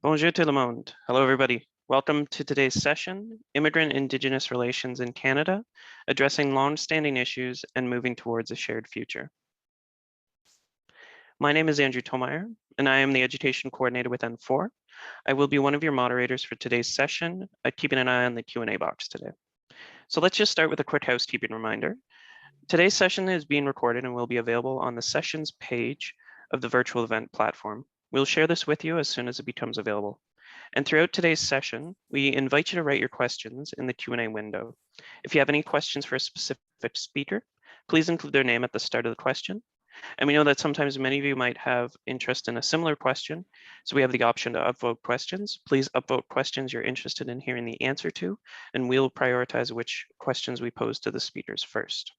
Bonjour tout le monde. Hello, everybody. Welcome to today's session, Immigrant-Indigenous Relations in Canada, addressing long-standing issues and moving towards a shared future. My name is Andrew Tomeyer, and I am the Education Coordinator with N4. I will be one of your moderators for today's session, keeping an eye on the Q&A box today. So let's just start with a quick housekeeping reminder. Today's session is being recorded and will be available on the sessions page of the virtual event platform. We'll share this with you as soon as it becomes available. And throughout today's session, we invite you to write your questions in the Q&A window. If you have any questions for a specific speaker, please include their name at the start of the question. And we know that sometimes many of you might have interest in a similar question, so we have the option to upvote questions. Please upvote questions you're interested in hearing the answer to, and we'll prioritize which questions we pose to the speakers first.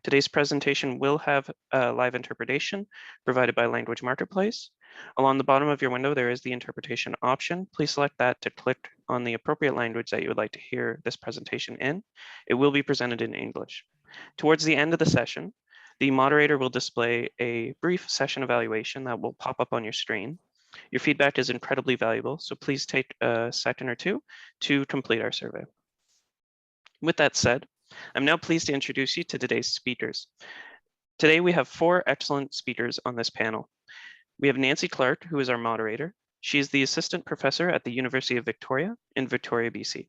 Today's presentation will have a live interpretation provided by Language Marketplace. Along the bottom of your window, there is the interpretation option. Please select that to click on the appropriate language that you would like to hear this presentation in. It will be presented in English. Towards the end of the session, the moderator will display a brief session evaluation that will pop up on your screen. Your feedback is incredibly valuable, so please take a second or two to complete our survey. With that said, I'm now pleased to introduce you to today's speakers. Today, we have 4 excellent speakers on this panel. We have Nancy Clark, who is our moderator. She is the assistant professor at the University of Victoria in Victoria, BC.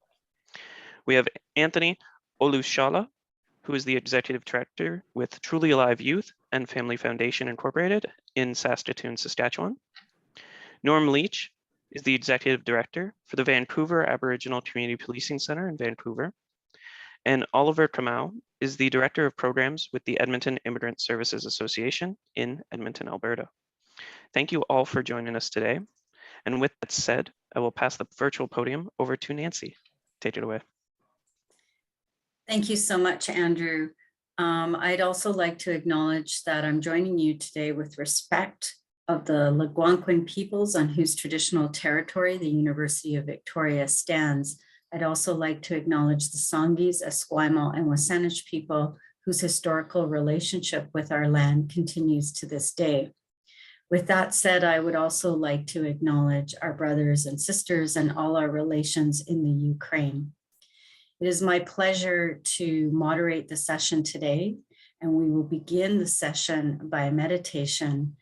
We have Anthony Olusola, who is the executive director with Truly Alive Youth and Family Foundation Incorporated in Saskatoon, Saskatchewan. Norm Leech is the executive director for the Vancouver Aboriginal Community Policing Center in Vancouver. And Oliver Kamau is the director of programs with the Edmonton Immigrant Services Association in Edmonton, Alberta. Thank you all for joining us today. And with that said, I will pass the virtual podium over to Nancy. Take it away. Thank you so much, Andrew. I'd also like to acknowledge that I'm joining you today with respect of the Algonquin peoples on whose traditional territory the University of Victoria stands. I'd also like to acknowledge the Songhees, Esquimalt, and Wasanich people whose historical relationship with our land continues to this day. With that said, I would also like to acknowledge our brothers and sisters and all our relations in the Ukraine. It is my pleasure to moderate the session today, and we will begin the session by a meditation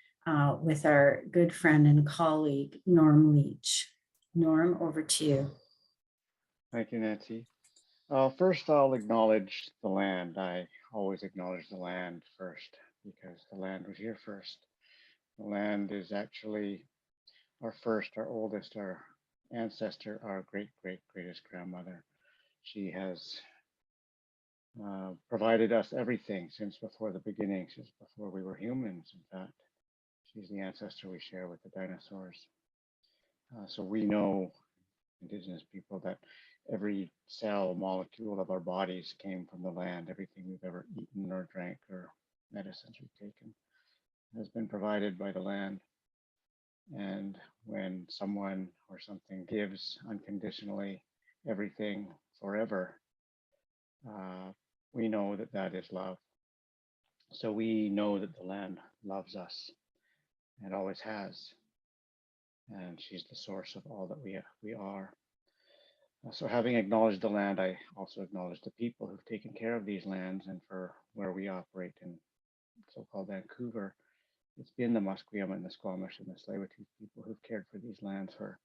with our good friend and colleague, Norm Leech. Norm, over to you. Thank you, Nancy. First, I'll acknowledge the land. I always acknowledge the land first because the land was here first. The land is actually our first, our oldest, our ancestor, our greatest grandmother. She has provided us everything since before the beginning, since before we were humans, in fact. She's the ancestor we share with the dinosaurs. So we know, Indigenous people, that every cell, molecule of our bodies came from the land. Everything we've ever eaten or drank or medicines we've taken has been provided by the land. And when someone or something gives unconditionally everything forever, we know that that is love. So we know that the land loves us and always has. And she's the source of all that we are. So having acknowledged the land, I also acknowledge the people who've taken care of these lands, and for where we operate in so-called Vancouver, it's been the Musqueam and the Squamish and the Tsleil-Waututh people who've cared for these lands for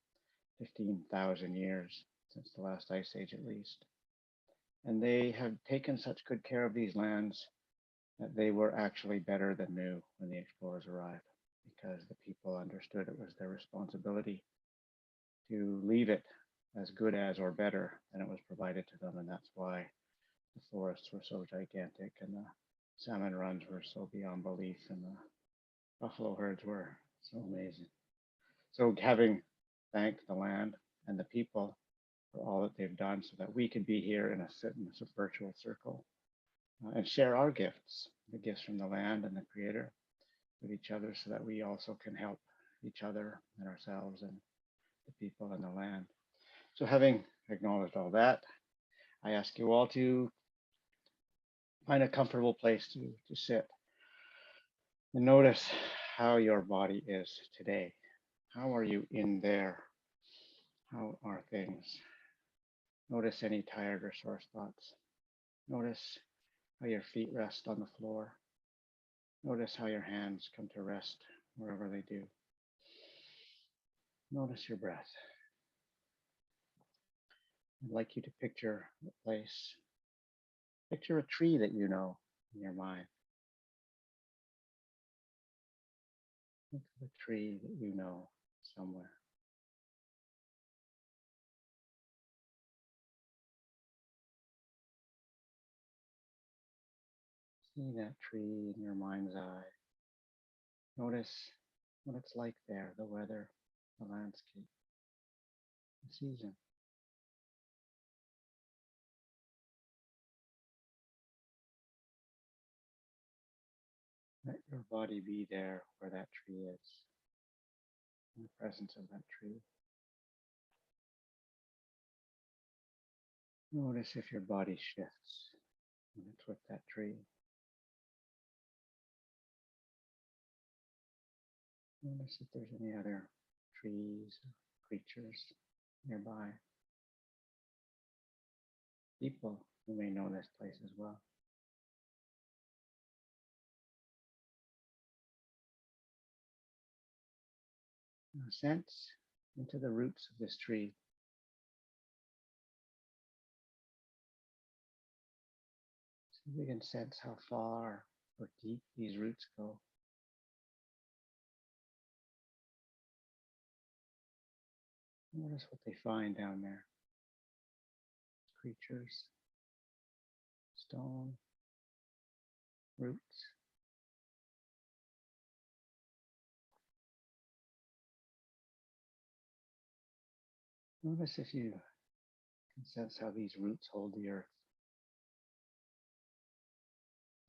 15,000 years, since the last ice age at least. And they have taken such good care of these lands that they were actually better than new when the explorers arrived, because the people understood it was their responsibility to leave it as good as or better than it was provided to them. And that's why the forests were so gigantic and the salmon runs were so beyond belief and the buffalo herds were so amazing. So having thanked the land and the people for all that they've done so that we could be here in a virtual circle and share our gifts, the gifts from the land and the creator with each other, so that we also can help each other and ourselves and the people and the land. So having acknowledged all that, I ask you all to find a comfortable place to sit and notice how your body is today. How are you in there How are things? Notice any tired or sore spots. Notice how your feet rest on the floor. Notice how your hands come to rest wherever they do. Notice your breath. I'd like you to picture a place. Picture a tree that you know in your mind. Think of a tree that you know somewhere. See that tree in your mind's eye. Notice what it's like there, the weather, the landscape, the season. Let your body be there where that tree is, in the presence of that tree. Notice if your body shifts when it's with that tree. Notice if there's any other trees or creatures nearby. People who may know this place as well. Now sense into the roots of this tree. See if you can sense how far or deep these roots go. Notice what they find down there. Creatures, stone, roots. Notice if you can sense how these roots hold the earth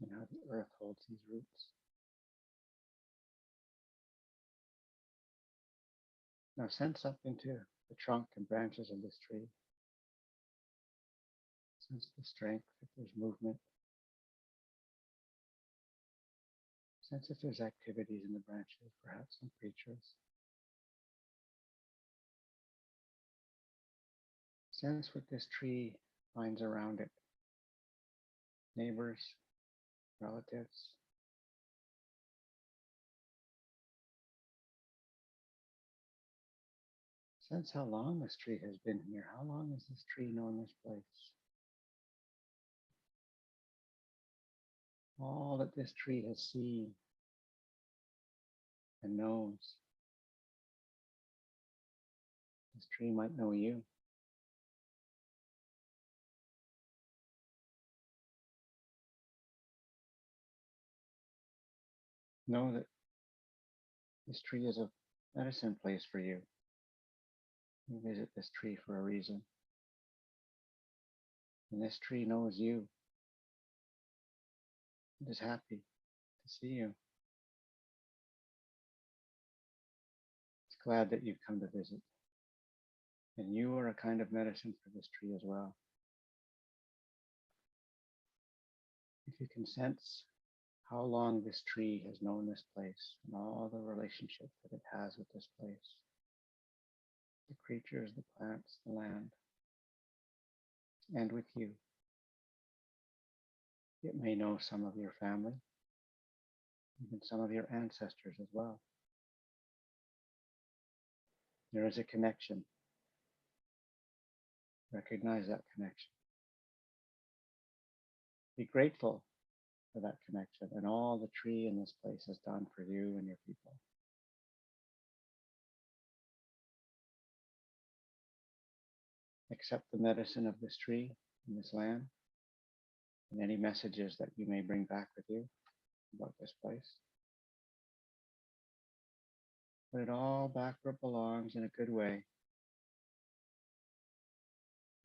and how the earth holds these roots. Now sense up into the trunk and branches of this tree. Sense the strength, if there's movement. Sense if there's activities in the branches, perhaps some creatures. Sense what this tree finds around it. Neighbors, relatives. Sense how long this tree has been here. How long has this tree known this place? All that this tree has seen and knows. This tree might know you. Know that this tree is a medicine place for you. You visit this tree for a reason. And this tree knows you. It is happy to see you. It's glad that you've come to visit. And you are a kind of medicine for this tree as well. If you can sense how long this tree has known this place and all the relationship that it has with this place, the creatures, the plants, the land, and with you. It may know some of your family, even some of your ancestors as well. There is a connection. Recognize that connection. Be grateful for that connection and all the tree in this place has done for you and your people. Accept the medicine of this tree and this land and any messages that you may bring back with you about this place. Put it all back where it belongs in a good way.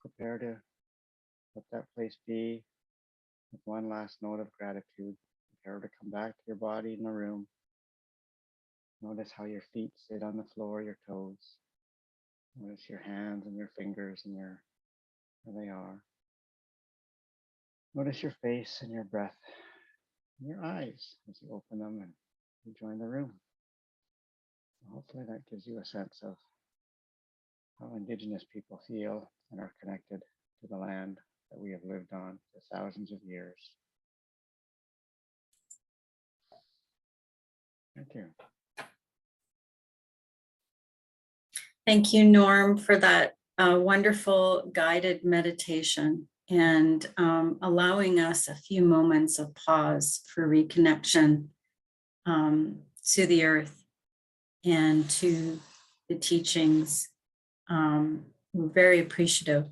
Prepare to let that place be with one last note of gratitude. Prepare to come back to your body in the room. Notice how your feet sit on the floor, your toes. Notice your hands and your fingers and where they are. Notice your face and your breath and your eyes as you open them and you join the room. Hopefully that gives you a sense of how Indigenous people feel and are connected to the land that we have lived on for thousands of years. Thank you. Thank you, Norm, for that wonderful guided meditation and allowing us a few moments of pause for reconnection to the earth and to the teachings. We're very appreciative.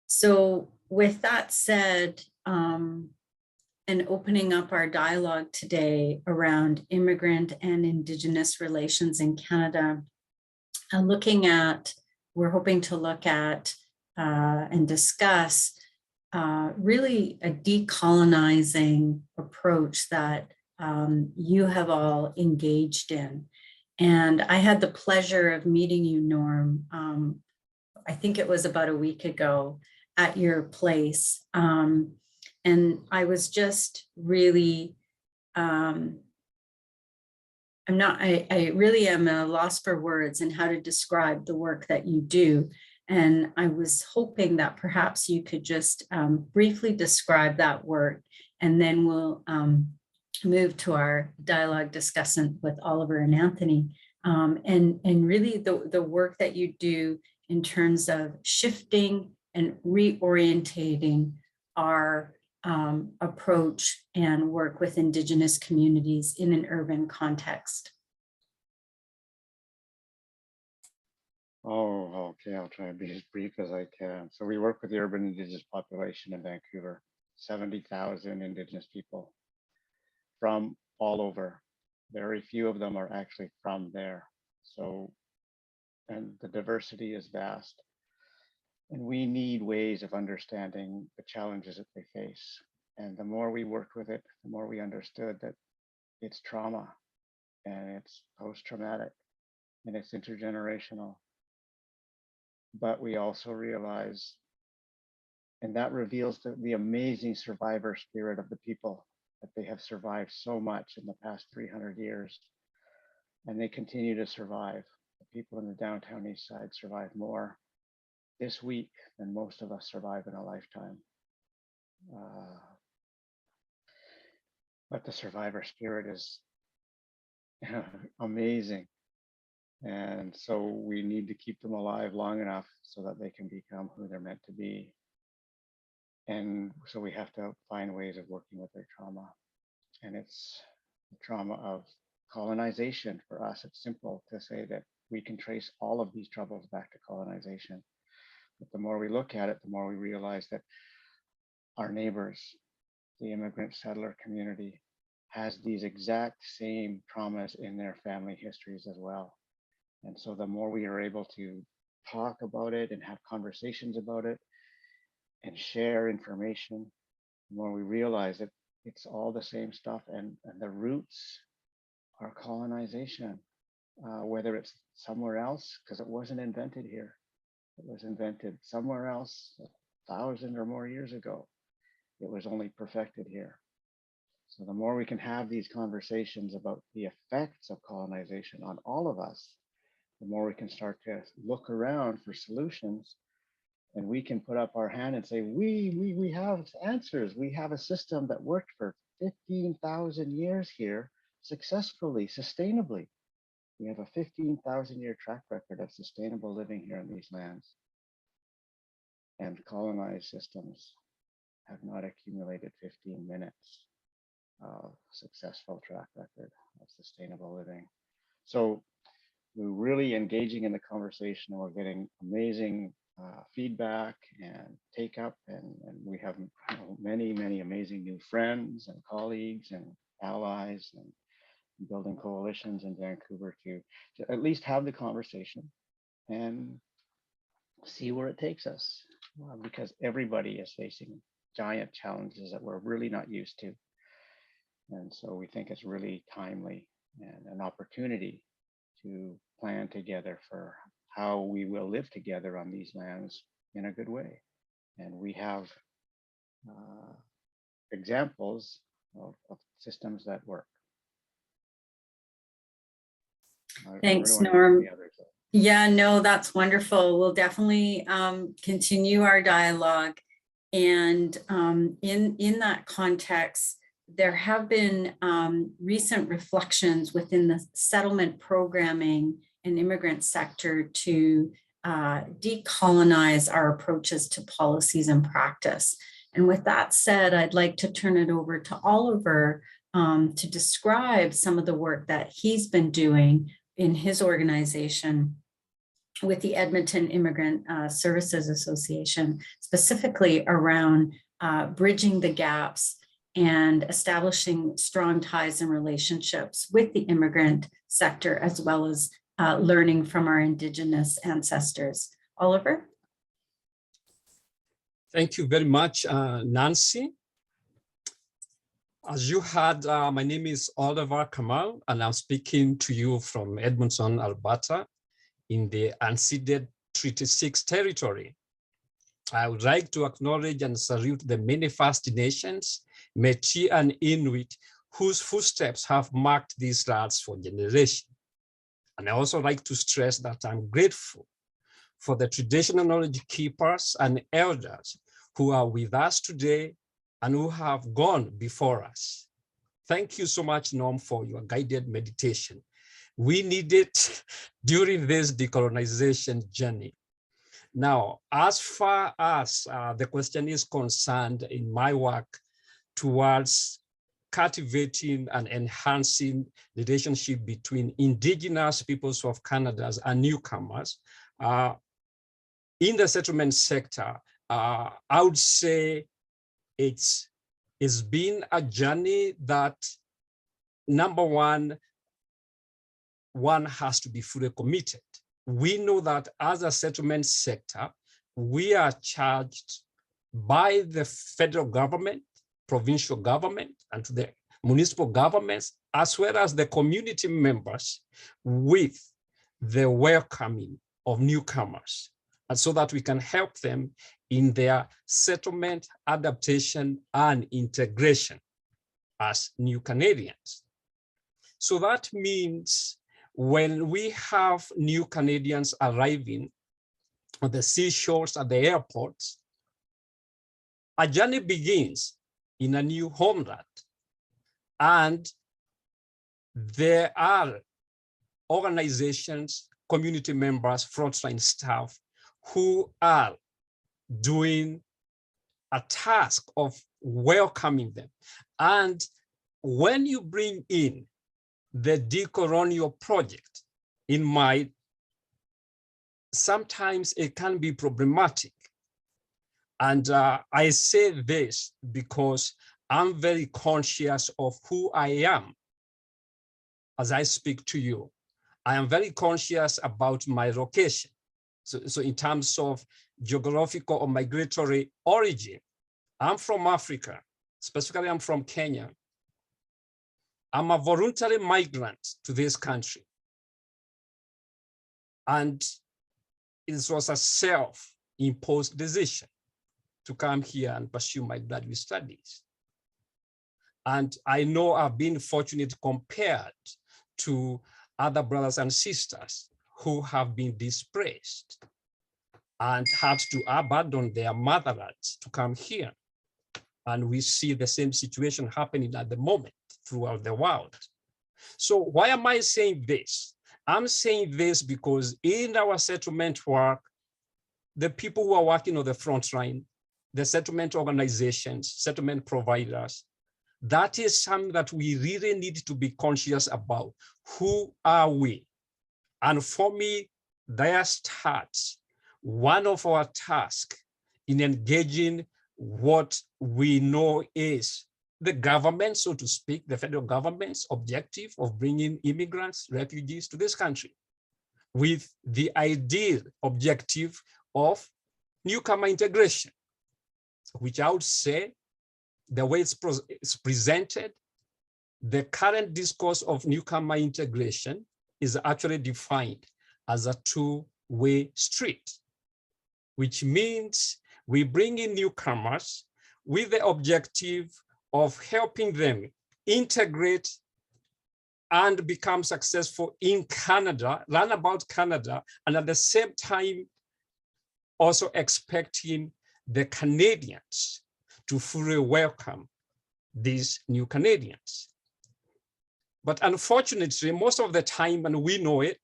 So with that said, and opening up our dialogue today around immigrant and Indigenous relations in Canada, we're hoping to look at and discuss really a decolonizing approach that you have all engaged in. And I had the pleasure of meeting you, Norm, I think it was about a week ago at your place. And I was just really, I really am at a loss for words and how to describe the work that you do. And I was hoping that perhaps you could just briefly describe that work, and then we'll move to our dialogue discussant with Oliver and Anthony. And really the work that you do in terms of shifting and reorientating our approach and work with Indigenous communities in an urban context. Oh, okay, I'll try and be as brief as I can. So we work with the urban Indigenous population in Vancouver, 70,000 Indigenous people from all over. Very few of them are actually from there. So, and the diversity is vast. And we need ways of understanding the challenges that they face. And the more we worked with it, the more we understood that it's trauma and it's post-traumatic and it's intergenerational. But we also realize, and that reveals the amazing survivor spirit of the people, that they have survived so much in the past 300 years. And they continue to survive. The people in the downtown east side survive more this week than most of us survive in a lifetime. But the survivor spirit is amazing. And so we need to keep them alive long enough so that they can become who they're meant to be. And so we have to find ways of working with their trauma. And it's the trauma of colonization. For us, it's simple to say that we can trace all of these troubles back to colonization. But the more we look at it, the more we realize that our neighbors, the immigrant settler community, has these exact same traumas in their family histories as well. And so the more we are able to talk about it and have conversations about it and share information, the more we realize that it's all the same stuff, and the roots are colonization, whether it's somewhere else, because it wasn't invented here. It was invented somewhere else 1,000 or more years ago. It was only perfected here. So the more we can have these conversations about the effects of colonization on all of us, the more we can start to look around for solutions, and we can put up our hand and say, we have answers. We have a system that worked for 15,000 years here successfully, sustainably. We have a 15,000 year track record of sustainable living here in these lands. And colonized systems have not accumulated 15 minutes of successful track record of sustainable living. So we're really engaging in the conversation, and we're getting amazing feedback and take up, and we have many amazing new friends and colleagues and allies, and building coalitions in Vancouver to at least have the conversation and see where it takes us, because everybody is facing giant challenges that we're really not used to. And so we think it's really timely and an opportunity to plan together for how we will live together on these lands in a good way. And we have examples of systems that work. Thanks, Norm. Yeah, no, that's wonderful. We'll definitely continue our dialogue. And in that context, there have been recent reflections within the settlement programming and immigrant sector to decolonize our approaches to policies and practice. And with that said, I'd like to turn it over to Oliver to describe some of the work that he's been doing in his organization with the Edmonton Immigrant Services Association, specifically around bridging the gaps and establishing strong ties and relationships with the immigrant sector, as well as learning from our Indigenous ancestors. Oliver? Thank you very much, Nancy. As you heard, my name is Oliver Kamau, and I'm speaking to you from Edmonton, Alberta, in the unceded Treaty 6 territory. I would like to acknowledge and salute the many First Nations, Métis and Inuit, whose footsteps have marked these lands for generations. And I also like to stress that I'm grateful for the traditional knowledge keepers and elders who are with us today and who have gone before us. Thank you so much, Norm, for your guided meditation. We need it during this decolonization journey. Now, as far as the question is concerned in my work towards cultivating and enhancing the relationship between Indigenous peoples of Canada and newcomers, in the settlement sector, I would say it's been a journey that, number one has to be fully committed. We know that as a settlement sector, we are charged by the federal government, provincial government, and to the municipal governments, as well as the community members, with the welcoming of newcomers, and so that we can help them in their settlement, adaptation, and integration as new Canadians. So that means when we have new Canadians arriving on the seashores at the airports, a journey begins in a new homeland. And there are organizations, community members, frontline staff who are doing a task of welcoming them. And when you bring in the decolonial project in mind, sometimes it can be problematic. And I say this because I'm very conscious of who I am as I speak to you. I am very conscious about my location. So in terms of geographical or migratory origin, I'm from Africa, specifically I'm from Kenya. I'm a voluntary migrant to this country. And it was a self-imposed decision to come here and pursue my graduate studies. And I know I've been fortunate compared to other brothers and sisters who have been displaced and had to abandon their motherlands to come here. And we see the same situation happening at the moment throughout the world. So why am I saying this? I'm saying this because in our settlement work, the people who are working on the front line, the settlement organizations, settlement providers, that is something that we really need to be conscious about. Who are we? And for me, there starts one of our tasks in engaging what we know is the government, so to speak, the federal government's objective of bringing immigrants, refugees to this country, with the ideal objective of newcomer integration, which I would say the way it's presented, the current discourse of newcomer integration is actually defined as a two-way street, which means we bring in newcomers with the objective of helping them integrate and become successful in Canada, learn about Canada, and at the same time, also expecting the Canadians to fully welcome these new Canadians. But unfortunately, most of the time, and we know it,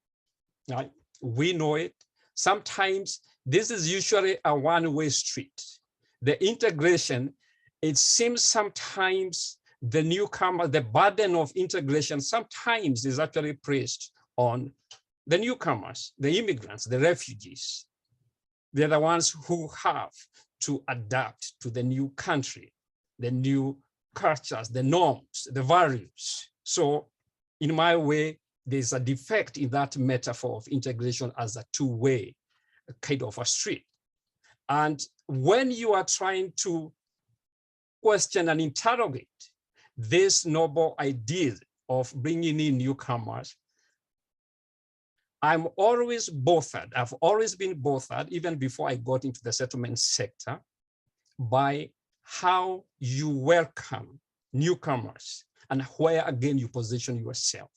right? We know it, sometimes this is usually a one-way street. The integration, it seems sometimes the newcomer, the burden of integration sometimes is actually placed on the newcomers, the immigrants, the refugees. They're the ones who have to adapt to the new country, the new cultures, the norms, the values. So in my way, there's a defect in that metaphor of integration as a two-way kind of a street. And when you are trying to question and interrogate this noble idea of bringing in newcomers, I'm always bothered, I've always been bothered, even before I got into the settlement sector, by how you welcome newcomers and where again you position yourself.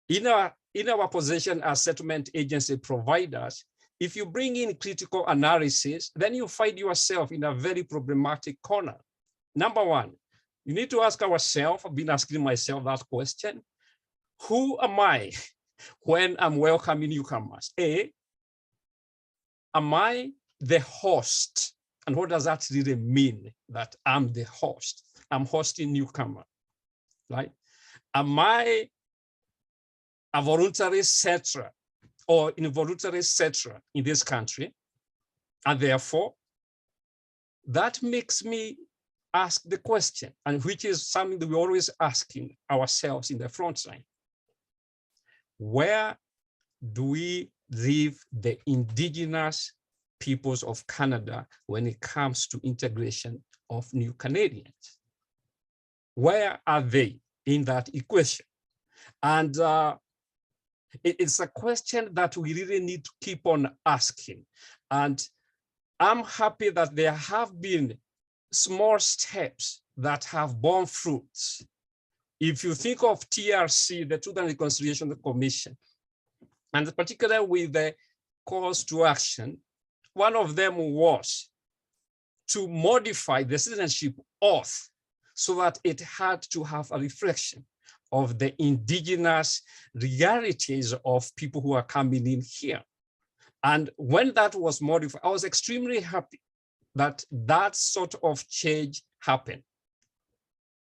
In our position as settlement agency providers, if you bring in critical analysis, then you find yourself in a very problematic corner. Number one, you need to ask ourselves, I've been asking myself that question, who am I when I'm welcoming newcomers? A, am I the host? And what does that really mean, that I'm the host? I'm hosting newcomer, right? Am I a voluntary settler or involuntary settler in this country? And therefore, that makes me ask the question, and which is something that we're always asking ourselves in the front line. Where do we leave the indigenous peoples of Canada when it comes to integration of new Canadians? Where are they in that equation? And it's a question that we really need to keep on asking. And I'm happy that there have been small steps that have borne fruits. If you think of TRC, the Truth and Reconciliation Commission, and particularly with the calls to action, one of them was to modify the citizenship oath so that it had to have a reflection of the indigenous realities of people who are coming in here. And when that was modified, I was extremely happy that that sort of change happened.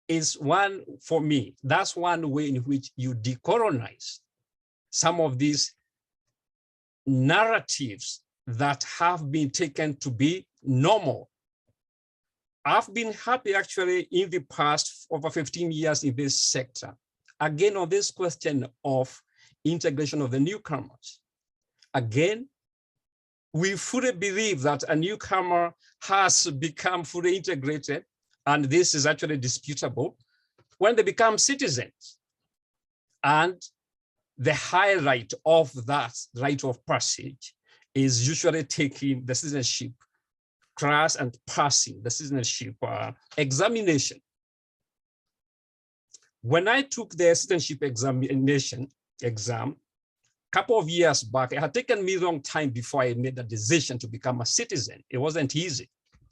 Is one, for me, that's one way in which you decolonize some of these narratives that have been taken to be normal. I've been happy actually in the past over 15 years in this sector, again on this question of integration of the newcomers. Again, we fully believe that a newcomer has become fully integrated, and this is actually disputable, when they become citizens. And the highlight of that rite of passage is usually taking the citizenship class and passing the citizenship examination. When I took the citizenship exam a couple of years back, it had taken me a long time before I made the decision to become a citizen. It wasn't easy.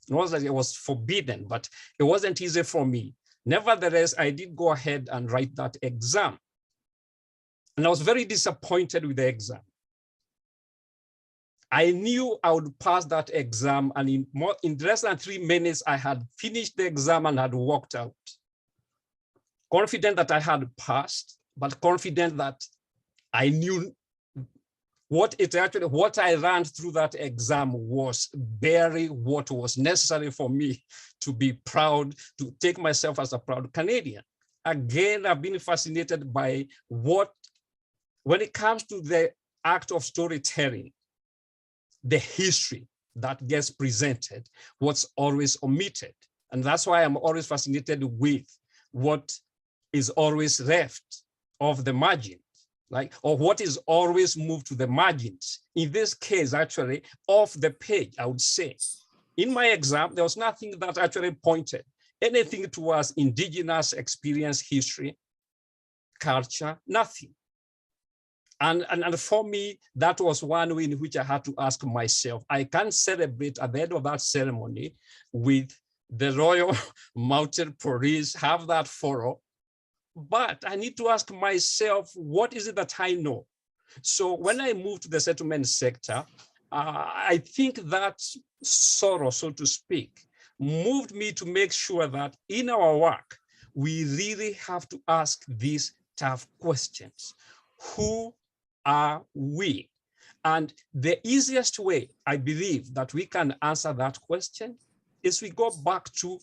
It wasn't that it was forbidden, but it wasn't easy for me. Nevertheless, I did go ahead and write that exam. And I was very disappointed with the exam. I knew I would pass that exam, and in less than 3 minutes, I had finished the exam and had walked out. Confident that I had passed, but confident that I knew what I learned through that exam was barely what was necessary for me to be proud, to take myself as a proud Canadian. Again, I've been fascinated by when it comes to the act of storytelling, the history that gets presented, what's always omitted. And that's why I'm always fascinated with what is always left of the margin, or what is always moved to the margins. In this case, actually, off the page, I would say. In my exam, there was nothing that actually pointed anything towards indigenous experience history, culture, nothing. And for me, that was one way in which I had to ask myself, I can celebrate at the end of that ceremony with the Royal Mounted Police, have that forum, but I need to ask myself, what is it that I know? So when I moved to the settlement sector, I think that sorrow, so to speak, moved me to make sure that in our work, we really have to ask these tough questions. Who are we? And the easiest way, I believe, that we can answer that question is we go back to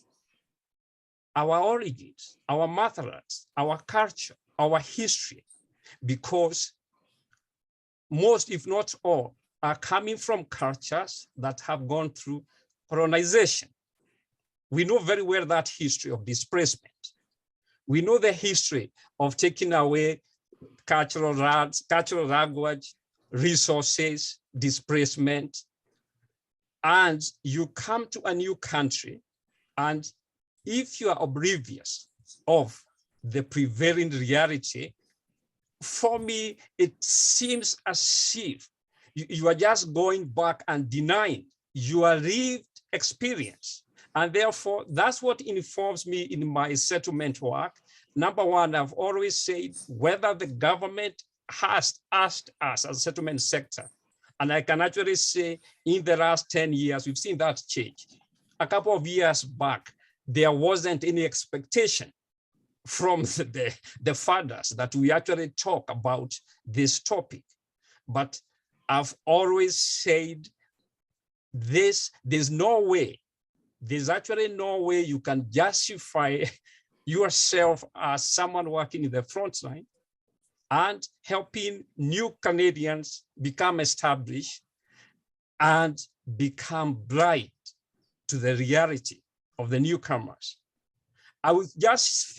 our origins, our motherlands, our culture, our history, because most, if not all, are coming from cultures that have gone through colonization. We know very well that history of displacement. We know the history of taking away cultural language, resources, displacement. And you come to a new country, and if you are oblivious of the prevailing reality, for me, it seems as if you are just going back and denying your lived experience. And therefore, that's what informs me in my settlement work. Number one, I've always said whether the government has asked us as a settlement sector, and I can actually say in the last 10 years, we've seen that change. A couple of years back, there wasn't any expectation from the fathers that we actually talk about this topic. But I've always said this, there's actually no way you can justify yourself as someone working in the front line and helping new Canadians become established and become blind to the reality of the newcomers. I will just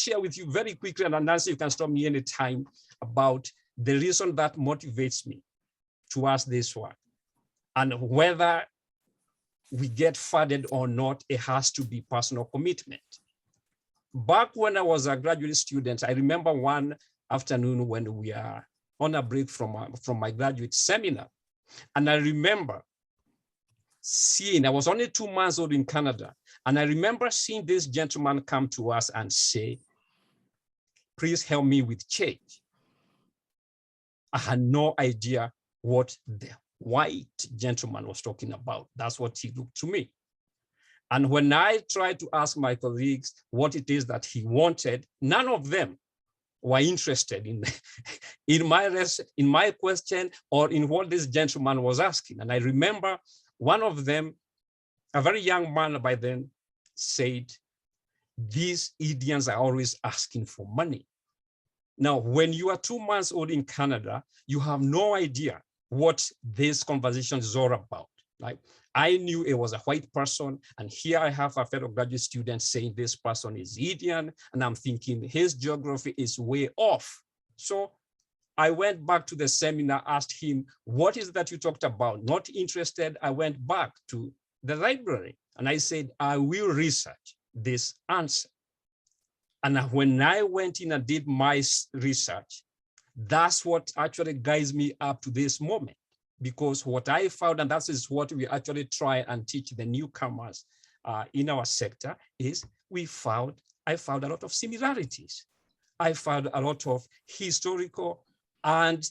share with you very quickly, and Nancy, you can stop me anytime, about the reason that motivates me to ask this work. And whether we get funded or not, it has to be personal commitment. Back when I was a graduate student, I remember one afternoon when we are on a break from my graduate seminar. And I remember seeing, I was only 2 months old in Canada, and I remember seeing this gentleman come to us and say, please help me with change. I had no idea what the white gentleman was talking about. That's what he looked to me. And when I tried to ask my colleagues what it is that he wanted, none of them were interested in my question or in what this gentleman was asking. And I remember one of them, a very young man by then, said, these Indians are always asking for money. Now, when you are 2 months old in Canada, you have no idea what this conversation is all about. Like, I knew it was a white person, and here I have a fellow graduate student saying this person is Indian, and I'm thinking his geography is way off. So I went back to the seminar, asked him, what is that you talked about? Not interested, I went back to the library, and I said, I will research this answer. And when I went in and did my research, that's what actually guides me up to this moment. Because what I found, and that is what we actually try and teach the newcomers in our sector, is I found a lot of similarities. I found a lot of historical and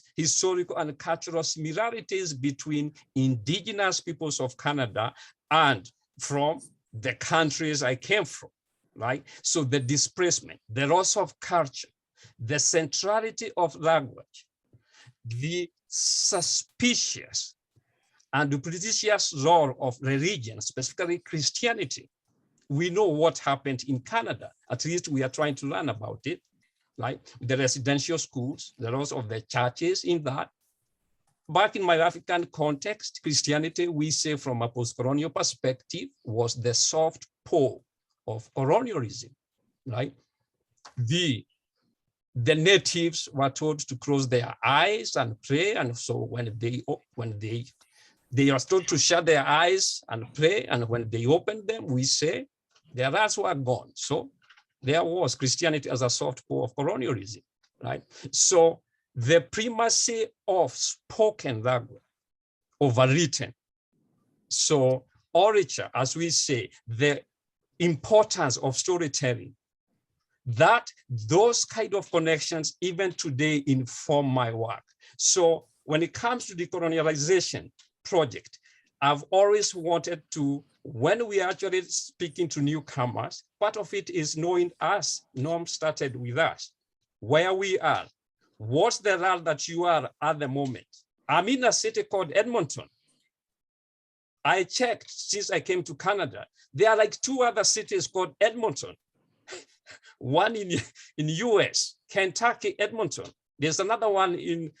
cultural similarities between Indigenous peoples of Canada and from the countries I came from, right? So the displacement, the loss of culture, the centrality of language, the suspicious and duplicitous role of religion, specifically Christianity. We know what happened in Canada. At least we are trying to learn about it, like the residential schools, the loss of the churches in that. Back in my African context, Christianity, we say from a post-colonial perspective, was the soft pole of colonialism, right? The natives were told to close their eyes and pray, and so when they are told to shut their eyes and pray, and when they open them, we say their eyes were gone. So there was Christianity as a soft core of colonialism, right? So the primacy of spoken language over written. So orature, as we say, the importance of storytelling, that those kind of connections even today inform my work. So when it comes to decolonialization project, I've always wanted to, when we are actually speaking to newcomers, part of it is knowing us. Norm started with us, where we are. What's the role that you are at the moment? I'm in a city called Edmonton. I checked since I came to Canada. There are like 2 other cities called Edmonton. One in US, Kentucky, Edmonton. There's another one in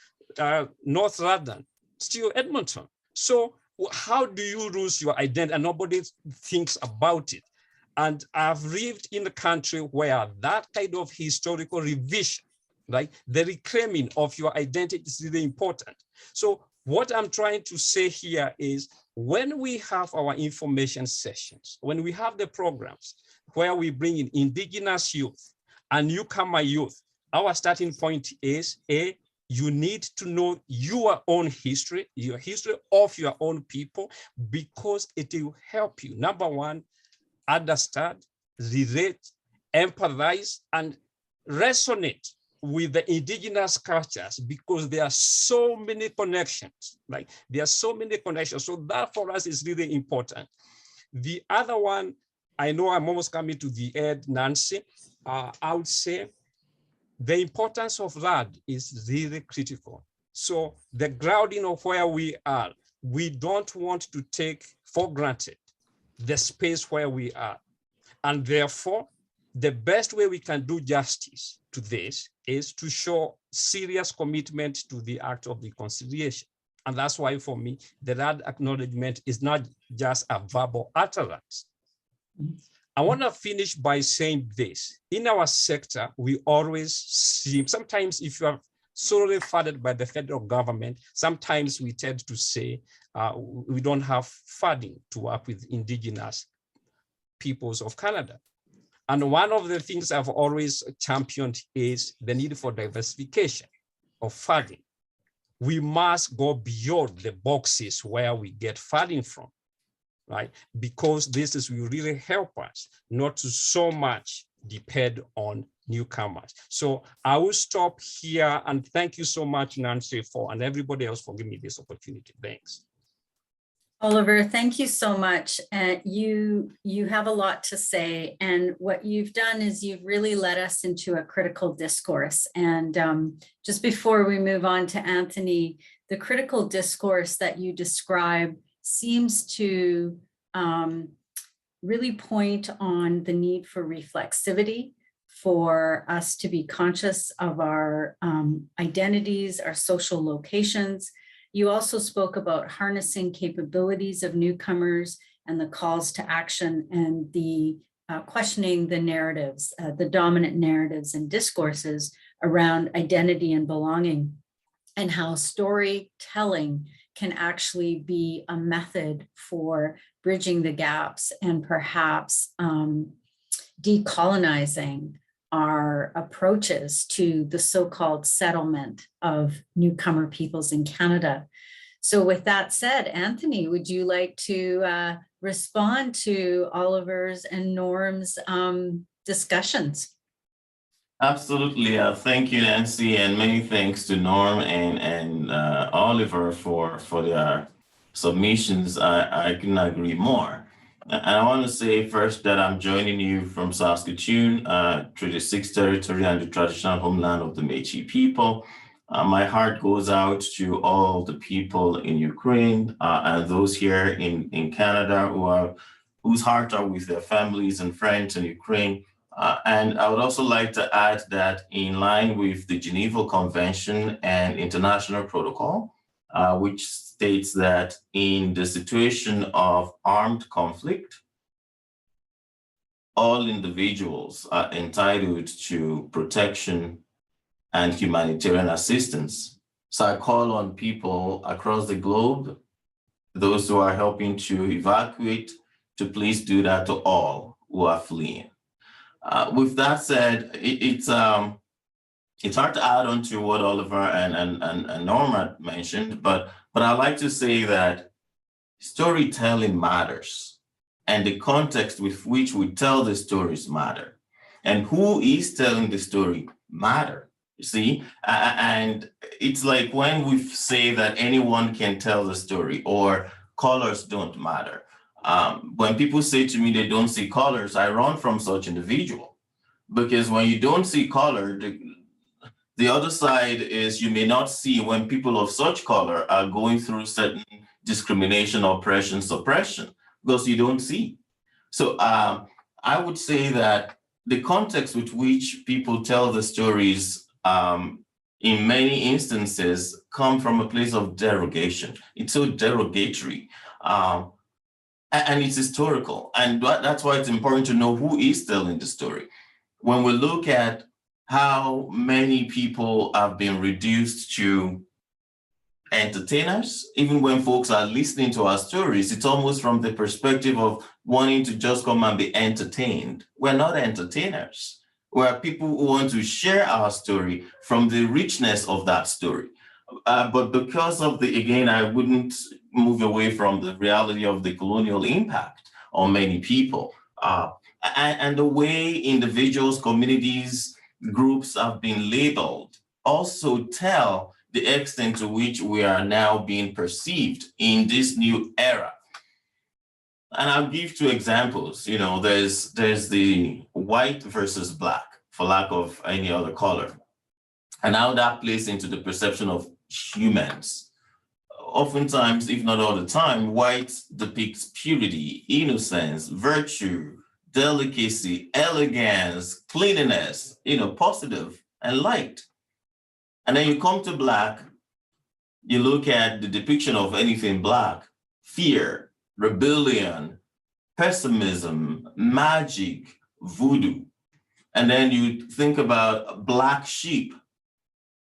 North London, still Edmonton. So how do you lose your identity? And nobody thinks about it. And I've lived in a country where that kind of historical revision, like the reclaiming of your identity, is really important. So what I'm trying to say here is, when we have our information sessions, when we have the programs where we bring in indigenous youth and newcomer youth, our starting point is, you need to know your own history, your history of your own people, because it will help you, number one, understand, relate, empathize, and resonate with the indigenous cultures, because there are so many connections, like there are so many connections. So that for us is really important. The other one, I know I'm almost coming to the end, Nancy, I would say the importance of that is really critical. So the grounding of where we are, we don't want to take for granted the space where we are. And therefore, the best way we can do justice to this is to show serious commitment to the act of reconciliation. And that's why for me, the land acknowledgement is not just a verbal utterance. I want to finish by saying this. In our sector, we always see, sometimes if you are solely funded by the federal government, sometimes we tend to say we don't have funding to work with indigenous peoples of Canada. And one of the things I've always championed is the need for diversification of funding. We must go beyond the boxes where we get funding from, right? Because this will really help us not to so much depend on newcomers. So I will stop here, and thank you so much, Nancy, and everybody else for giving me this opportunity. Thanks. Oliver, thank you so much. You have a lot to say, and what you've done is you've really led us into a critical discourse. And just before we move on to Anthony, the critical discourse that you describe seems to really point on the need for reflexivity, for us to be conscious of our identities, our social locations. You also spoke about harnessing capabilities of newcomers and the calls to action, and the questioning the narratives, the dominant narratives and discourses around identity and belonging, and how storytelling can actually be a method for bridging the gaps and perhaps decolonizing our approaches to the so-called settlement of newcomer peoples in Canada. So with that said, Anthony, would you like to respond to Oliver's and Norm's discussions? Absolutely. Thank you, Nancy, and many thanks to Norm and Oliver for their submissions. I couldn't agree more. And I want to say first that I'm joining you from Saskatoon, Treaty 6 territory and the traditional homeland of the Métis people. My heart goes out to all the people in Ukraine and those here in Canada whose hearts are with their families and friends in Ukraine. And I would also like to add that in line with the Geneva Convention and international protocol, which states that in the situation of armed conflict, all individuals are entitled to protection and humanitarian assistance. So I call on people across the globe, those who are helping to evacuate, to please do that to all who are fleeing. With that said, it's hard to add on to what Oliver and Norma mentioned, but I like to say that storytelling matters, and the context with which we tell the stories matter, and who is telling the story matter. You see, and it's like when we say that anyone can tell the story or colors don't matter. When people say to me they don't see colors, I run from such individual, because when you don't see color, the other side is you may not see when people of such color are going through certain discrimination, oppression, suppression, because you don't see. So I would say that the context with which people tell the stories in many instances come from a place of derogation. It's so derogatory. And it's historical. And that's why it's important to know who is telling the story. When we look at how many people have been reduced to entertainers, even when folks are listening to our stories, it's almost from the perspective of wanting to just come and be entertained. We're not entertainers. We're people who want to share our story from the richness of that story. But because of again, I wouldn't move away from the reality of the colonial impact on many people. And the way individuals, communities, groups have been labeled also tell the extent to which we are now being perceived in this new era. And I'll give two examples. You know, there's the white versus black, for lack of any other color, and how that plays into the perception of humans. Oftentimes, if not all the time, white depicts purity, innocence, virtue, delicacy, elegance, cleanliness, positive and light. And then you come to black, you look at the depiction of anything black: fear, rebellion, pessimism, magic, voodoo. And then you think about black sheep,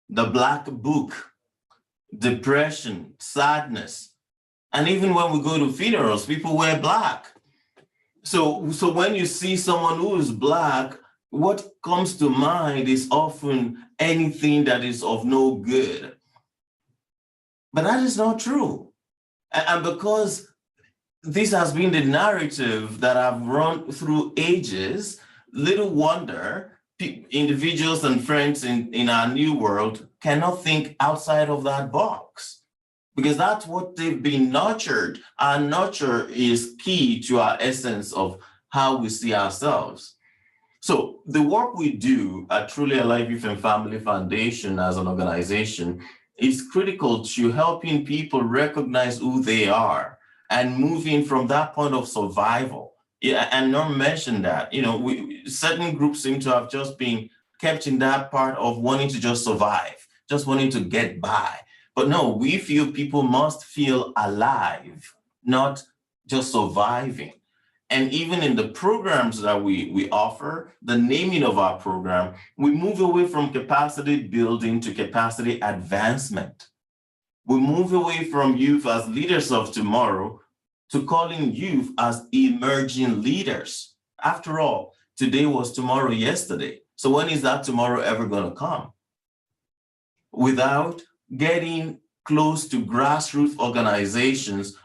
the black book, depression, sadness. And even when we go to funerals, people wear black. So when you see someone who is black, what comes to mind is often anything that is of no good. But that is not true. And because this has been the narrative that I've run through ages, little wonder individuals and friends in our new world cannot think outside of that box, because that's what they've been nurtured. Our nurture is key to our essence of how we see ourselves. So the work we do at Truly Alive Youth and Family Foundation as an organization is critical to helping people recognize who they are and moving from that point of survival. Yeah, and Norm mentioned that, certain groups seem to have just been kept in that part of wanting to just survive, just wanting to get by. But no, we feel people must feel alive, not just surviving. And even in the programs that we offer, the naming of our program, we move away from capacity building to capacity advancement. We move away from youth as leaders of tomorrow to calling youth as emerging leaders. After all, today was tomorrow yesterday. So when is that tomorrow ever going to come? Without getting close to grassroots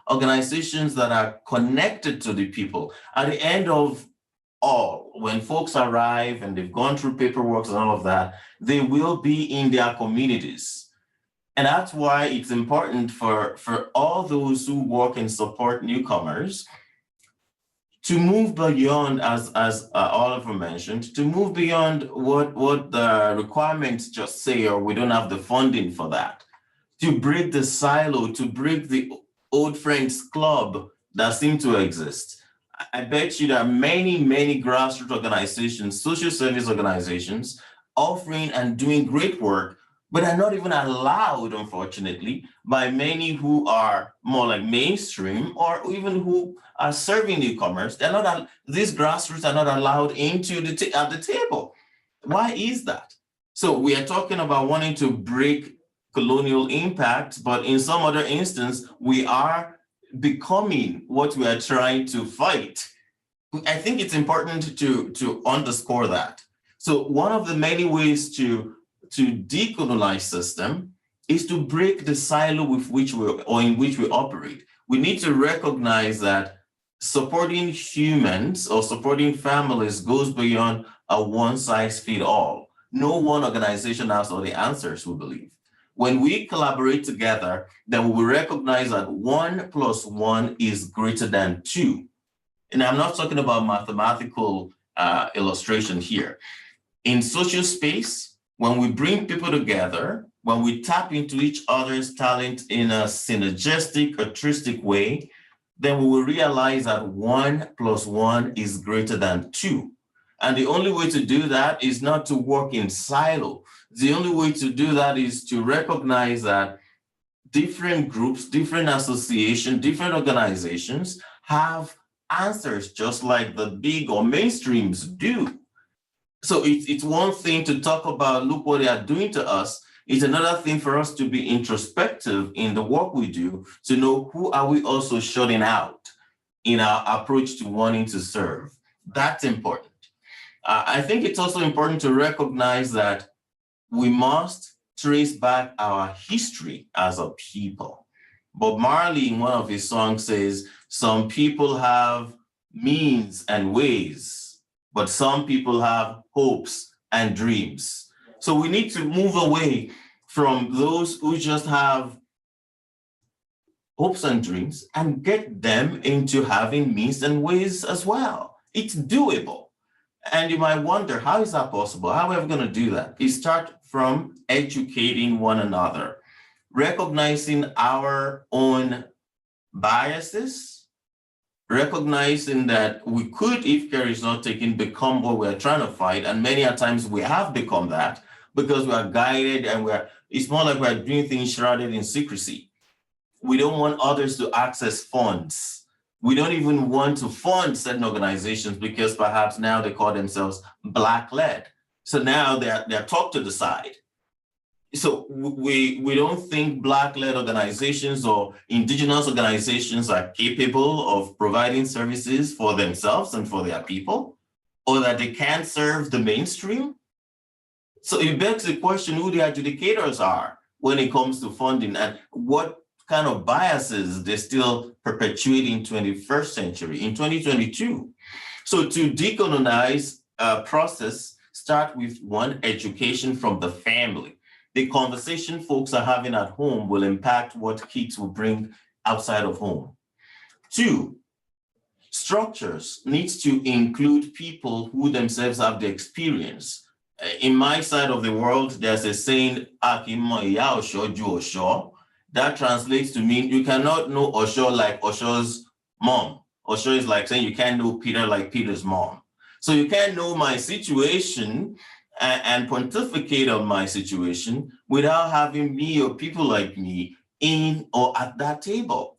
organizations that are connected to the people. At the end of all, when folks arrive and they've gone through paperwork and all of that, they will be in their communities. And that's why it's important for all those who work and support newcomers to move beyond, as Oliver mentioned, to move beyond what the requirements just say, or we don't have the funding for that. To break the silo, to break the old friends club that seem to exist. I bet you there are many, many grassroots organizations, social service organizations, offering and doing great work, but are not even allowed, unfortunately, by many who are more like mainstream or even who are serving newcomers. These grassroots are not allowed into at the table. Why is that? So we are talking about wanting to break colonial impact, but in some other instance, we are becoming what we are trying to fight. I think it's important to underscore that. So one of the many ways to decolonize system is to break the silo with which in which we operate. We need to recognize that supporting humans or supporting families goes beyond a one-size-fits-all. No one organization has all the answers, we believe. When we collaborate together, then we will recognize that 1 + 1 is greater than 2. And I'm not talking about mathematical illustration here. In social space, when we bring people together, when we tap into each other's talent in a synergistic, altruistic way, then we will realize that 1 + 1 is greater than 2. And the only way to do that is not to work in silo. The only way to do that is to recognize that different groups, different associations, different organizations have answers just like the big or mainstreams do. So it's one thing to talk about, look what they are doing to us. It's another thing for us to be introspective in the work we do, to know who are we also shutting out in our approach to wanting to serve. That's important. I think it's also important to recognize that we must trace back our history as a people. Bob Marley, in one of his songs, says, some people have means and ways, but some people have hopes and dreams. So we need to move away from those who just have hopes and dreams and get them into having means and ways as well. It's doable. And you might wonder, how is that possible? How are we going to do that? We start from educating one another, recognizing our own biases, recognizing that we could, if care is not taken, become what we're trying to fight. And many a times we have become that because we are guided and it's more like we're doing things shrouded in secrecy. We don't want others to access funds. We don't even want to fund certain organizations because perhaps now they call themselves Black-led. So now they're tucked to the side. So we don't think Black-led organizations or indigenous organizations are capable of providing services for themselves and for their people, or that they can't serve the mainstream. So it begs the question who the adjudicators are when it comes to funding and what kind of biases they still perpetuate in 21st century, in 2022. So to decolonize a process, start with one, education from the family. The conversation folks are having at home will impact what kids will bring outside of home. 2, structures needs to include people who themselves have the experience. In my side of the world, there's a saying, that translates to mean you cannot know Osho like Osho's mom. Osho is like saying you can't know Peter like Peter's mom. So you can't know my situation and pontificate on my situation without having me or people like me in or at that table,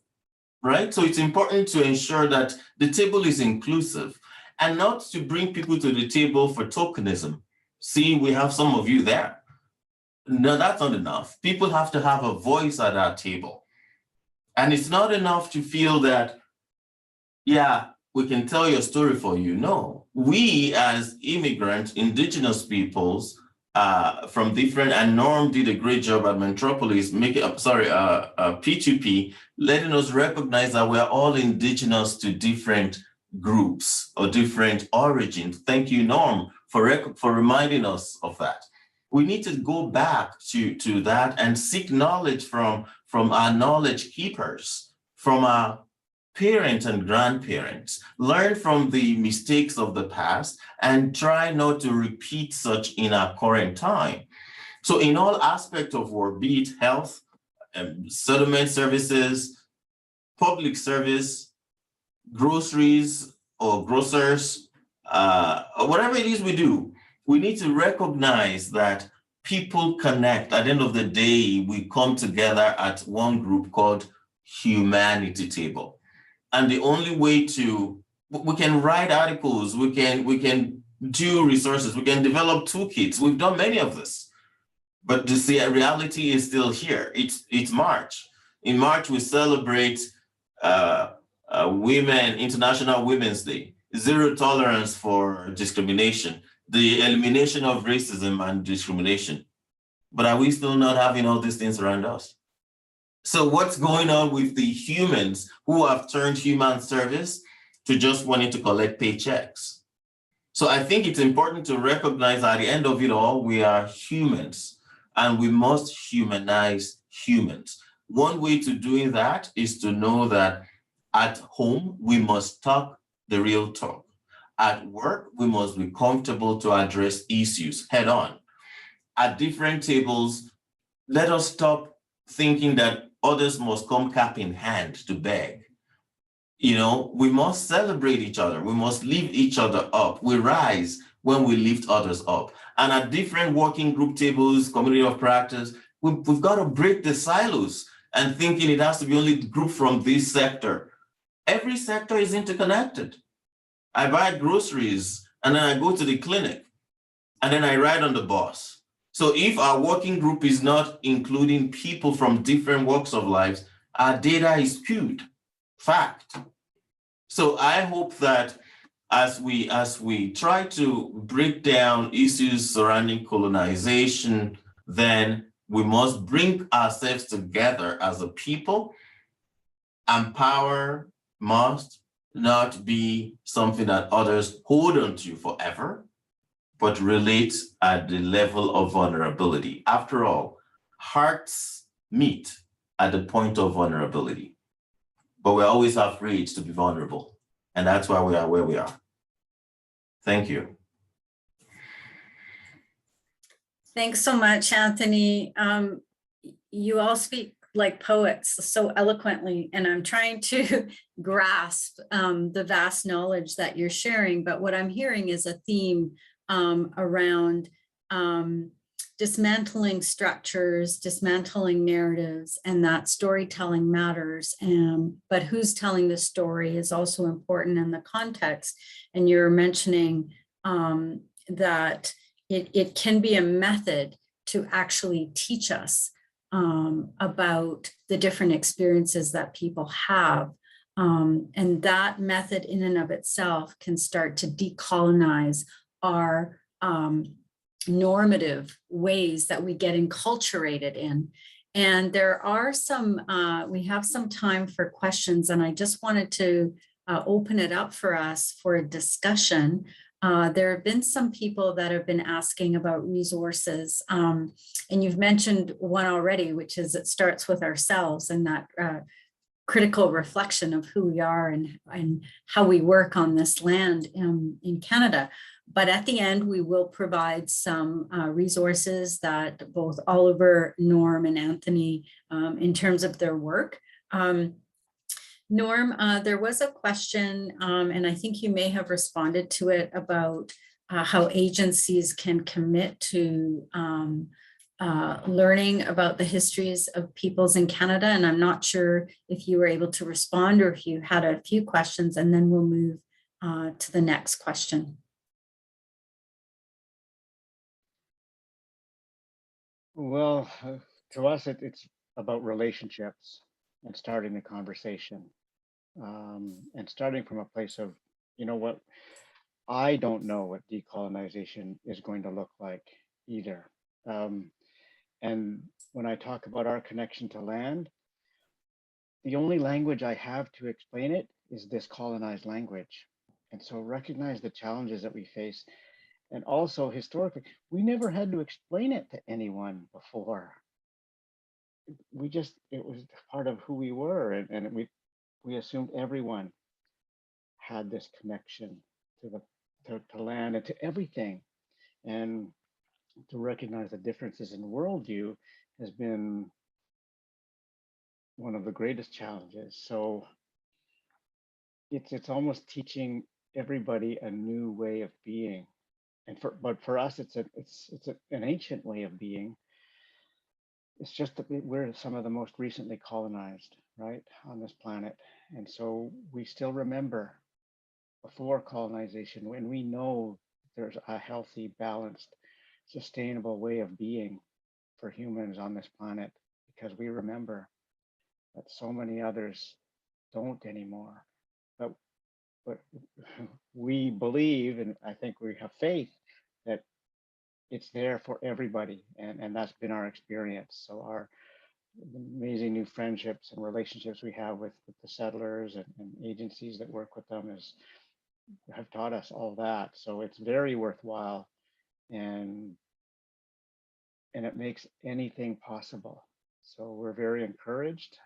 right? So it's important to ensure that the table is inclusive and not to bring people to the table for tokenism. See, we have some of you there. No, that's not enough. People have to have a voice at our table. And it's not enough to feel that, yeah, we can tell your story for you. No, we as immigrant, indigenous peoples from different, and Norm did a great job at Metropolis, P2P, letting us recognize that we're all indigenous to different groups or different origins. Thank you, Norm, for reminding us of that. We need to go back to that and seek knowledge from our knowledge keepers, from our parents and grandparents, learn from the mistakes of the past and try not to repeat such in our current time. So in all aspects of work, be it health, settlement services, public service, groceries or grocers, or whatever it is we do, we need to recognize that people connect. At the end of the day, we come together at one group called Humanity Table. And the only way we can write articles, we can do resources, we can develop toolkits. We've done many of this, but the reality is still here. It's March. In March, we celebrate International Women's Day. zero tolerance for discrimination, the elimination of racism and discrimination. But are we still not having all these things around us? So what's going on with the humans who have turned human service to just wanting to collect paychecks? So I think it's important to recognize at the end of it all, we are humans and we must humanize humans. One way to doing that is to know that at home, we must talk the real talk. At work, we must be comfortable to address issues head on. At different tables, let us stop thinking that others must come cap in hand to beg. You know, we must celebrate each other. We must lift each other up. We rise when we lift others up. And at different working group tables, community of practice, we've got to break the silos and thinking it has to be only group from this sector. Every sector is interconnected. I buy groceries and then I go to the clinic and then I ride on the bus. So if our working group is not including people from different walks of life, our data is skewed. Fact. So I hope that as we try to break down issues surrounding colonization, then we must bring ourselves together as a people. And power must not be something that others hold on to forever, but relate at the level of vulnerability. After all, hearts meet at the point of vulnerability, but we're always afraid to be vulnerable. And that's why we are where we are. Thank you. Thanks so much, Anthony. You all speak like poets so eloquently, and I'm trying to grasp the vast knowledge that you're sharing. But what I'm hearing is a theme around dismantling structures, dismantling narratives, and that storytelling matters. But who's telling the story is also important in the context. And you're mentioning that it can be a method to actually teach us about the different experiences that people have. And that method in and of itself can start to decolonize our normative ways that we get enculturated in. And there are some, we have some time for questions, and I just wanted to open it up for us for a discussion. There have been some people that have been asking about resources, and you've mentioned one already, which is it starts with ourselves and that critical reflection of who we are and how we work on this land in Canada. But at the end, we will provide some resources that both Oliver, Norm, and Anthony, in terms of their work. Norm, there was a question, and I think you may have responded to it, about how agencies can commit to learning about the histories of peoples in Canada. And I'm not sure if you were able to respond or if you had a few questions, and then we'll move to the next question. Well, to us, it's about relationships and starting the conversation, and starting from a place of, you know what, I don't know what decolonization is going to look like either. And when I talk about our connection to land, the only language I have to explain it is this colonized language. And so recognize the challenges that we face. And also historically, we never had to explain it to anyone before. It was part of who we were. And we assumed everyone had this connection to land and to everything. And to recognize the differences in worldview has been one of the greatest challenges. So it's almost teaching everybody a new way of being. But for us, it's an ancient way of being. It's just that we're some of the most recently colonized, right, on this planet. And so we still remember before colonization, when we know there's a healthy, balanced, sustainable way of being for humans on this planet, because we remember that so many others don't anymore. But but we believe, and I think we have faith that it's there for everybody, and that's been our experience. So our amazing new friendships and relationships we have with the settlers and agencies that work with them have taught us all that. So it's very worthwhile, and it makes anything possible. So we're very encouraged,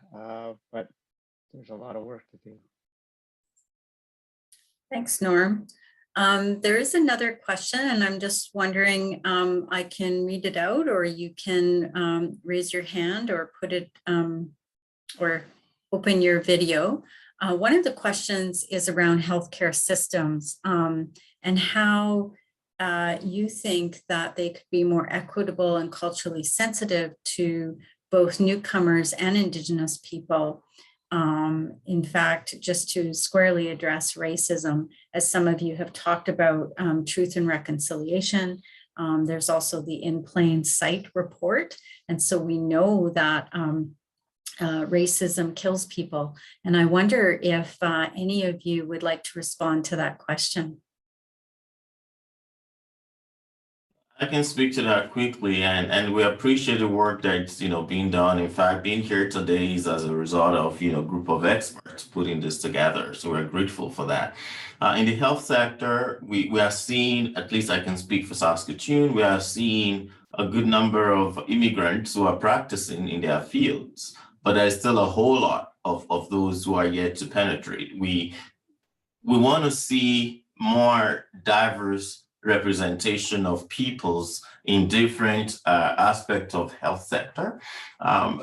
but there's a lot of work to do. Thanks, Norm. There is another question, and I'm just wondering, I can read it out, or you can raise your hand or put it or open your video. One of the questions is around healthcare systems and how you think that they could be more equitable and culturally sensitive to both newcomers and Indigenous people. In fact, just to squarely address racism, as some of you have talked about, truth and reconciliation. There's also the In Plain Sight report. And so we know that racism kills people. And I wonder if any of you would like to respond to that question. I can speak to that quickly, and we appreciate the work that's being done. In fact, being here today is as a result of a group of experts putting this together. So we're grateful for that. In the health sector, we are seeing, at least I can speak for Saskatoon, we are seeing a good number of immigrants who are practicing in their fields, but there's still a whole lot of those who are yet to penetrate. We want to see more diverse representation of peoples in different aspects of health sector.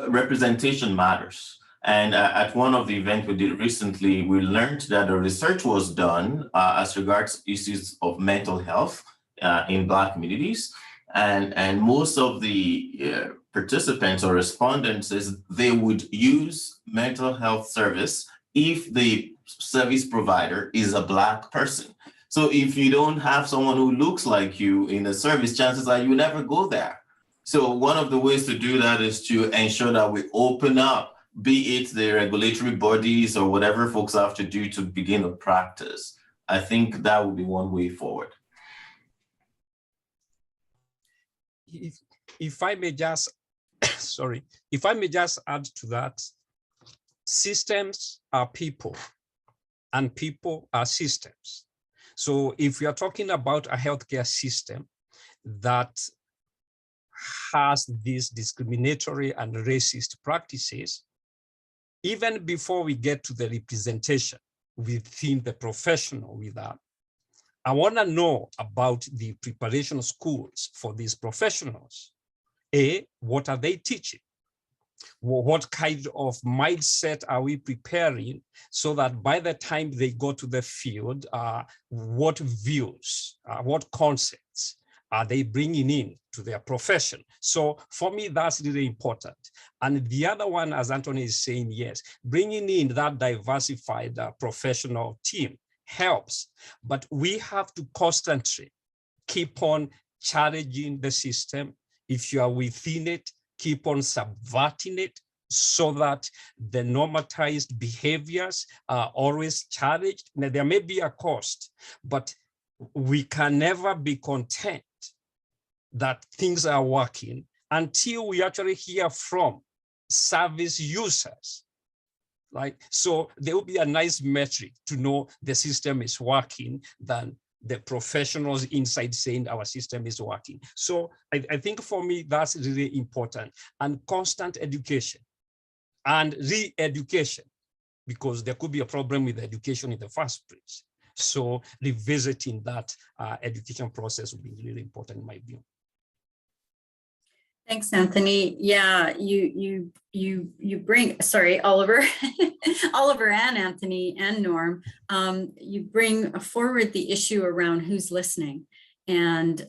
Representation matters. And at one of the events we did recently, we learned that the research was done as regards issues of mental health in Black communities. And most of the participants or respondents is they would use mental health service if the service provider is a Black person. So if you don't have someone who looks like you in the service, chances are you never go there. So one of the ways to do that is to ensure that we open up, be it the regulatory bodies or whatever folks have to do to begin a practice. I think that would be one way forward. If I may just, sorry, if I may just add to that, systems are people and people are systems. So if we are talking about a healthcare system that has these discriminatory and racist practices, even before we get to the representation within the professional with that, I want to know about the preparation schools for these professionals. What are they teaching? What kind of mindset are we preparing so that by the time they go to the field, what views, what concepts are they bringing in to their profession? So for me, that's really important. And the other one, as Anthony is saying, yes, bringing in that diversified professional team helps, but we have to constantly keep on challenging the system. If you are within it, keep on subverting it so that the normatized behaviors are always challenged. Now, there may be a cost, but we can never be content that things are working until we actually hear from service users. Like, so there will be a nice metric to know the system is working than the professionals inside saying our system is working. So I think for me, that's really important. And constant education and re-education, because there could be a problem with education in the first place. So revisiting that education process would be really important in my view. Thanks, Anthony. Yeah, you bring, sorry, Oliver, Oliver and Anthony and Norm, you bring forward the issue around who's listening and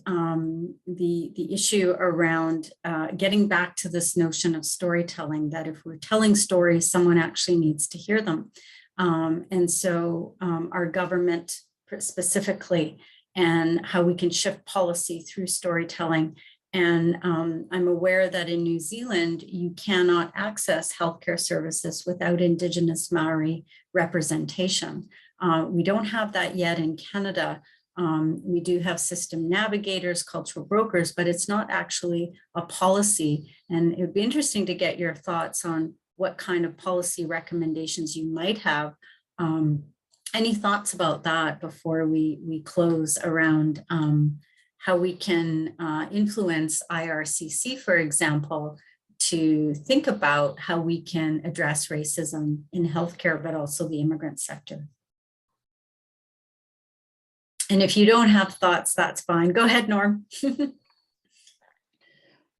the issue around getting back to this notion of storytelling, that if we're telling stories, someone actually needs to hear them. And so our government specifically, and how we can shift policy through storytelling. And I'm aware that in New Zealand, you cannot access healthcare services without Indigenous Maori representation. We don't have that yet in Canada. We do have system navigators, cultural brokers, but it's not actually a policy. And it would be interesting to get your thoughts on what kind of policy recommendations you might have. Any thoughts about that before we close around how we can influence IRCC, for example, to think about how we can address racism in healthcare, but also the immigrant sector. And if you don't have thoughts, that's fine. Go ahead, Norm.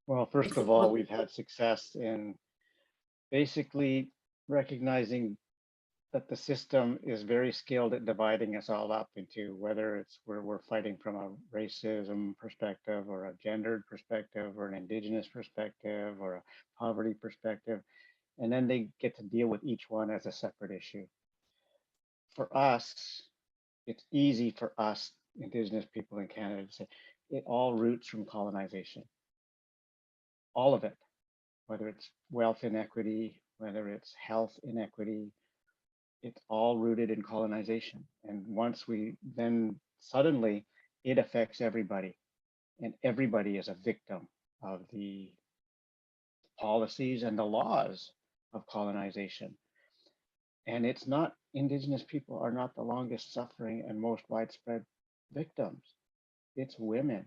Well, first of all, we've had success in basically recognizing that the system is very skilled at dividing us all up into whether it's where we're fighting from a racism perspective or a gendered perspective or an Indigenous perspective or a poverty perspective. And then they get to deal with each one as a separate issue. For us, it's easy for us, Indigenous people in Canada, to say it all roots from colonization. All of it, whether it's wealth inequity, whether it's health inequity, it's all rooted in colonization. And once then suddenly it affects everybody, and everybody is a victim of the policies and the laws of colonization. And it's not, Indigenous people are not the longest suffering and most widespread victims. It's women.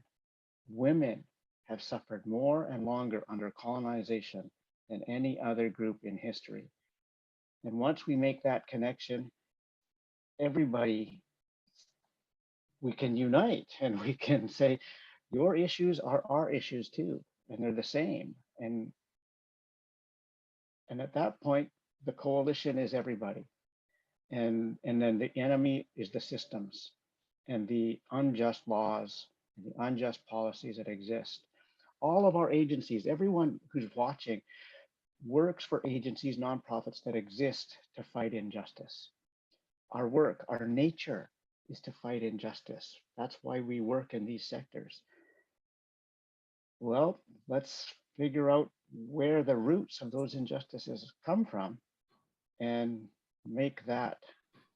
Women have suffered more and longer under colonization than any other group in history. And once we make that connection, everybody, we can unite and we can say, your issues are our issues too, and they're the same. And at that point, the coalition is everybody. And then the enemy is the systems and the unjust laws and the unjust policies that exist. All of our agencies, everyone who's watching, works for agencies, nonprofits that exist to fight injustice. Our work, our nature is to fight injustice. That's why we work in these sectors. Well, let's figure out where the roots of those injustices come from and make that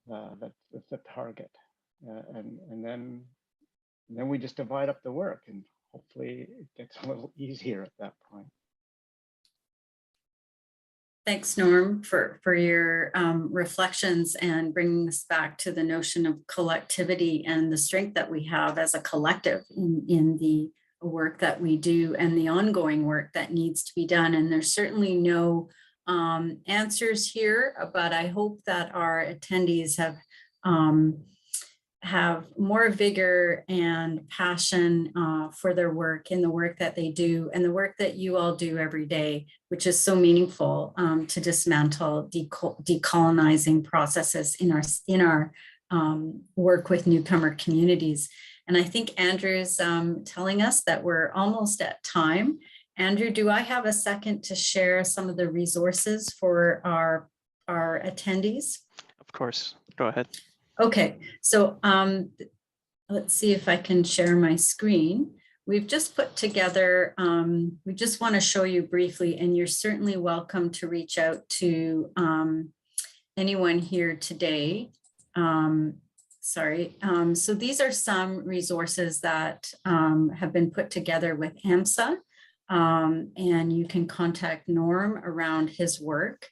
the target. And then we just divide up the work, and hopefully it gets a little easier at that point. Thanks, Norm, for your reflections and bringing us back to the notion of collectivity and the strength that we have as a collective in the work that we do and the ongoing work that needs to be done. And there's certainly no answers here, but I hope that our attendees have more vigor and passion for their work in the work that they do and the work that you all do every day, which is so meaningful to dismantle decolonizing processes in our work with newcomer communities. And I think Andrew's telling us that we're almost at time. Andrew, do I have a second to share some of the resources for our attendees? Of course, go ahead. Okay, so let's see if I can share my screen. We've just put together, we just want to show you briefly, and you're certainly welcome to reach out to anyone here today. So these are some resources that have been put together with AMSA, and you can contact Norm around his work.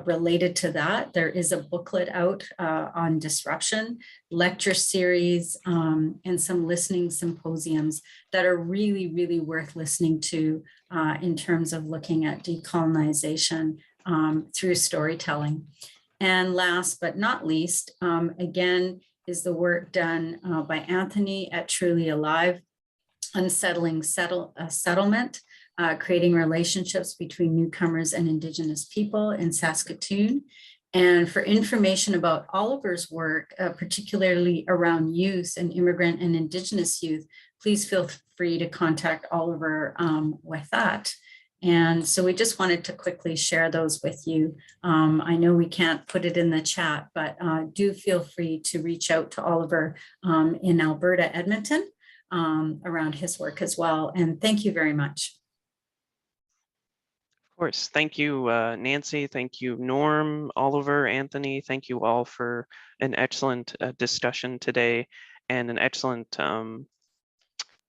Related to that, there is a booklet out on disruption, lecture series, and some listening symposiums that are really, really worth listening to in terms of looking at decolonization through storytelling. And last but not least, again, is the work done by Anthony at Truly Alive, Unsettling Settlement, creating relationships between newcomers and Indigenous people in Saskatoon. And for information about Oliver's work, particularly around youth and immigrant and Indigenous youth, please feel free to contact Oliver with that. And so we just wanted to quickly share those with you. I know we can't put it in the chat, but do feel free to reach out to Oliver in Alberta, Edmonton, around his work as well. And thank you very much. course. Thank you, Nancy. Thank you, Norm, Oliver, Anthony. Thank you all for an excellent discussion today and an excellent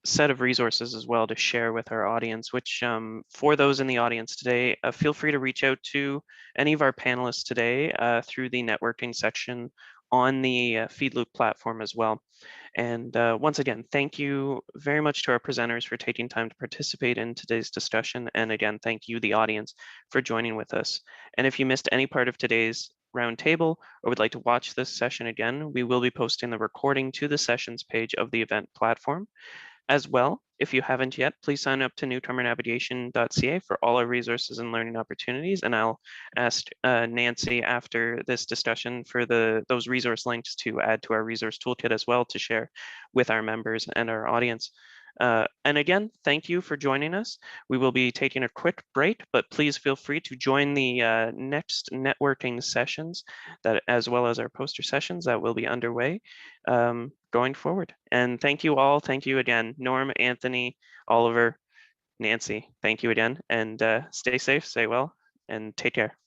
set of resources as well to share with our audience, which for those in the audience today, feel free to reach out to any of our panelists today through the networking section on the FeedLoop platform as well. And once again, thank you very much to our presenters for taking time to participate in today's discussion. And again, thank you, the audience, for joining with us. And if you missed any part of today's roundtable or would like to watch this session again, we will be posting the recording to the sessions page of the event platform. As well, if you haven't yet, please sign up to newcomernavigation.ca for all our resources and learning opportunities. And I'll ask Nancy after this discussion for those resource links to add to our resource toolkit as well to share with our members and our audience. And again, thank you for joining us. We will be taking a quick break, but please feel free to join the next networking sessions that, as well as our poster sessions that will be underway going forward. And thank you all. Thank you again, Norm, Anthony, Oliver, Nancy. Thank you again, and stay safe, stay well, and take care.